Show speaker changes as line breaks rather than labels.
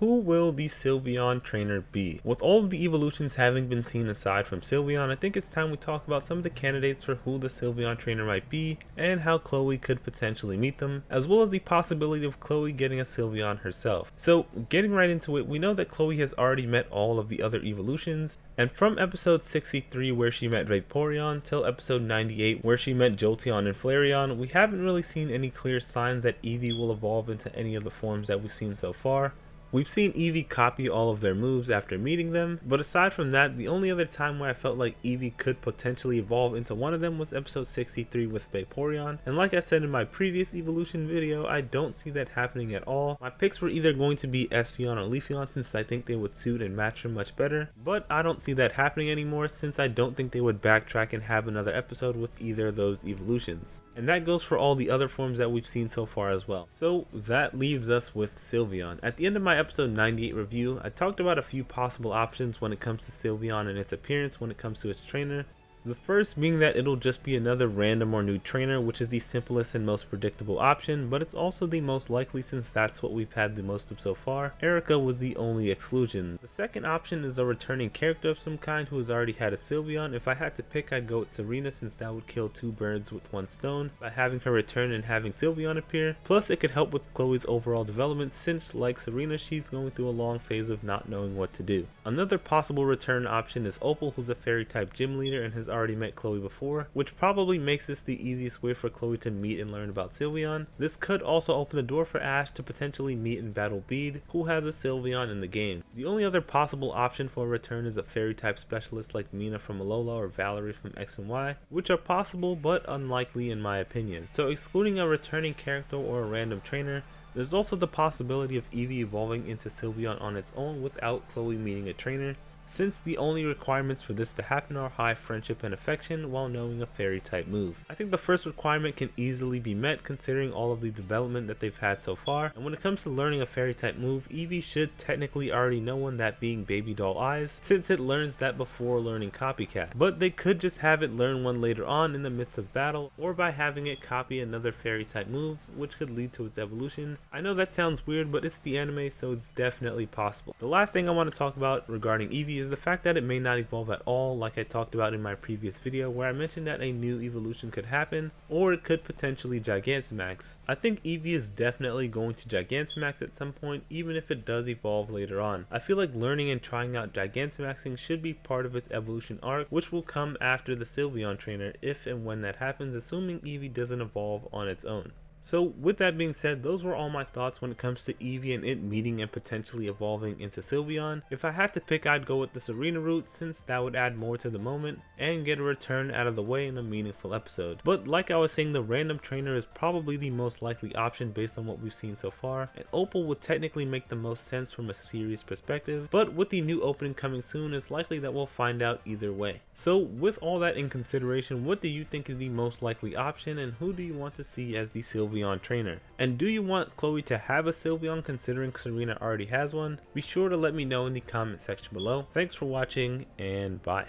Who will the Sylveon trainer be? With all of the evolutions having been seen aside from Sylveon, I think it's time we talk about some of the candidates for who the Sylveon trainer might be and how Chloe could potentially meet them, as well as the possibility of Chloe getting a Sylveon herself. So getting right into it, we know that Chloe has already met all of the other evolutions, and from episode 63 where she met Vaporeon till episode 98 where she met Jolteon and Flareon, we haven't really seen any clear signs that Eevee will evolve into any of the forms that we've seen so far. We've seen Eevee copy all of their moves after meeting them, but aside from that, the only other time where I felt like Eevee could potentially evolve into one of them was episode 63 with Vaporeon, and like I said in my previous evolution video, I don't see that happening at all. My picks were either going to be Espeon or Leafeon since I think they would suit and match her much better, but I don't see that happening anymore since I don't think they would backtrack and have another episode with either of those evolutions. And that goes for all the other forms that we've seen so far as well. So that leaves us with Sylveon. At the end of my episode 98 review, I talked about a few possible options when it comes to Sylveon and its appearance when it comes to its trainer. The first being that it'll just be another random or new trainer, which is the simplest and most predictable option, but it's also the most likely since that's what we've had the most of so far. Erica was the only exclusion. The second option is a returning character of some kind who has already had a Sylveon. If I had to pick, I'd go with Serena since that would kill two birds with one stone by having her return and having Sylveon appear. Plus it could help with Chloe's overall development since, like Serena, she's going through a long phase of not knowing what to do. Another possible return option is Opal, who's a fairy type gym leader and has already met Chloe before, which probably makes this the easiest way for Chloe to meet and learn about Sylveon. This could also open the door for Ash to potentially meet and battle Bede, who has a Sylveon in the game. The only other possible option for a return is a fairy type specialist like Mina from Alola or Valerie from X and Y, which are possible but unlikely in my opinion. So excluding a returning character or a random trainer, there's also the possibility of Eevee evolving into Sylveon on its own without Chloe meeting a trainer, since the only requirements for this to happen are high friendship and affection while knowing a fairy type move. I think the first requirement can easily be met considering all of the development that they've had so far, and when it comes to learning a fairy type move, Eevee should technically already know one, that being Baby Doll Eyes, since it learns that before learning Copycat. But they could just have it learn one later on in the midst of battle, or by having it copy another fairy type move, which could lead to its evolution. I know that sounds weird, but it's the anime, so it's definitely possible. The last thing I want to talk about regarding Eevee is the fact that it may not evolve at all, like I talked about in my previous video where I mentioned that a new evolution could happen, or it could potentially Gigantamax. I think Eevee is definitely going to Gigantamax at some point, even if it does evolve later on. I feel like learning and trying out Gigantamaxing should be part of its evolution arc, which will come after the Sylveon trainer if and when that happens, assuming Eevee doesn't evolve on its own. So with that being said, those were all my thoughts when it comes to Eevee and it meeting and potentially evolving into Sylveon. If I had to pick, I'd go with the Serena route since that would add more to the moment and get a return out of the way in a meaningful episode. But like I was saying, the random trainer is probably the most likely option based on what we've seen so far, and Opal would technically make the most sense from a series perspective, but with the new opening coming soon, it's likely that we'll find out either way. So with all that in consideration, what do you think is the most likely option, and who do you want to see as the Sylveon trainer? And do you want Chloe to have a Sylveon considering Serena already has one? Be sure to let me know in the comment section below. Thanks for watching and bye.